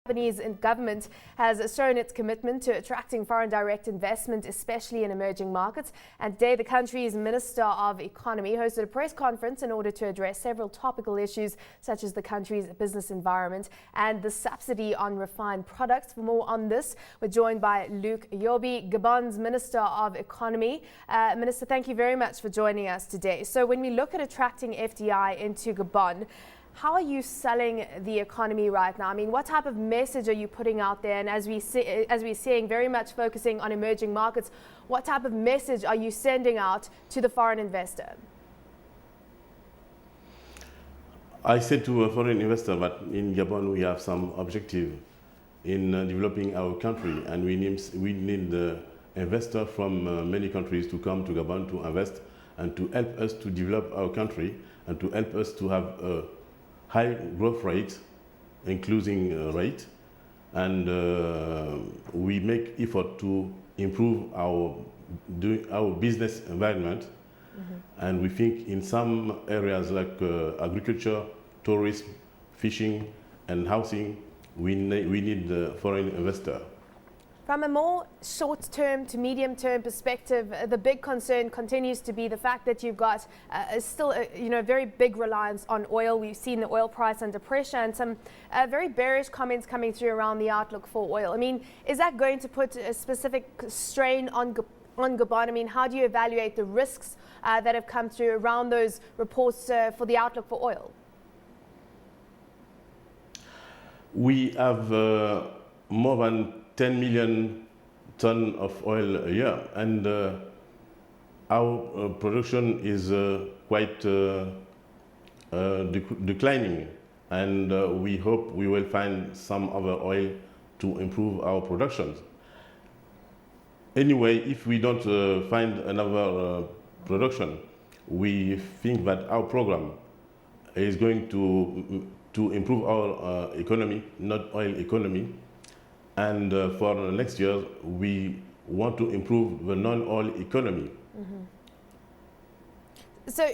Gabonese government has shown its commitment to attracting foreign direct investment, especially in emerging markets. And today, the country's Minister of Economy hosted a press conference in order to address several topical issues, such as the country's business environment and the subsidy on refined products. For more on this, we're joined by Luke Yobi, Gabon's Minister of Economy. Minister, thank you very much for joining us today. So when we look at attracting FDI into Gabon, how are you selling the economy right now? I mean, what type of message are you putting out there? And as we're seeing, very much focusing on emerging markets, what type of message are you sending out to the foreign investor? I said to a foreign investor that in Gabon we have some objective in developing our country, and we need the investor from many countries to come to Gabon to invest and to help us to develop our country and to help us to have a high growth rate, including rate, and we make effort to improve our business environment. And we think in some areas like agriculture, tourism, fishing, and housing, we need the foreign investor. From a more short-term to medium-term perspective, the big concern continues to be the fact that you've got still a very big reliance on oil. We've seen the oil price under pressure and some very bearish comments coming through around the outlook for oil. I mean, is that going to put a specific strain on Gabon? I mean, how do you evaluate the risks that have come through around those reports for the outlook for oil? We have more than 10 million tons of oil a year, and our production is quite declining, and we hope we will find some other oil to improve our production. Anyway, if we don't find another production, we think that our program is going to improve our economy, not oil economy. And for next year, we want to improve the non-oil economy. So,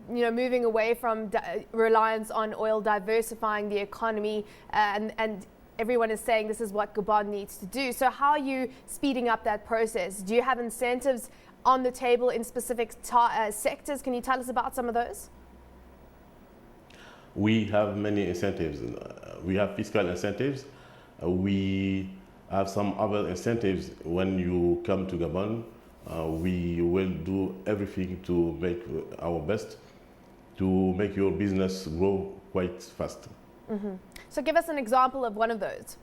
moving away from reliance on oil, diversifying the economy, and everyone is saying this is what Gabon needs to do. So how are you speeding up that process? Do you have incentives on the table in specific sectors? Can you tell us about some of those? We have many incentives. We have fiscal incentives. We have some other incentives. When you come to Gabon, we will do everything to make our best to make your business grow quite fast. So give us an example of one of those.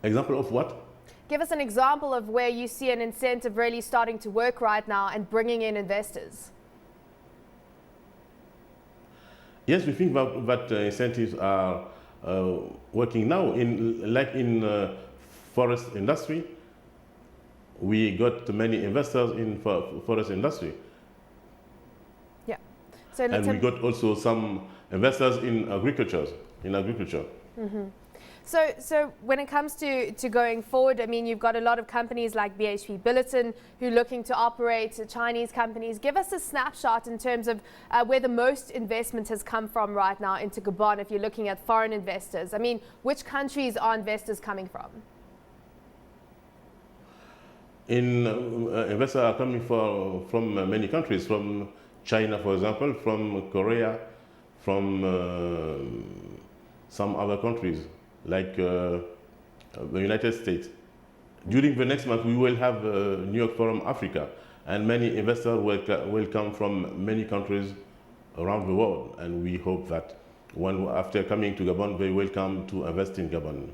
Example of what? Give us an example of where you see an incentive really starting to work right now and bringing in investors. Yes, we think that incentives are working now. In forest industry, we got many investors in forest industry. Yeah. So and we got also some investors in agriculture. So when it comes to going forward, I mean, you've got a lot of companies like BHP Billiton who are looking to operate, Chinese companies. Give us a snapshot in terms of where the most investment has come from right now into Gabon if you're looking at foreign investors. I mean, which countries are investors coming from? Investors are coming from many countries, from China, for example, from Korea, from some other countries, like the United States. During the next month, we will have New York Forum Africa, and many investors will come from many countries around the world, and we hope that after coming to Gabon, they will come to invest in Gabon.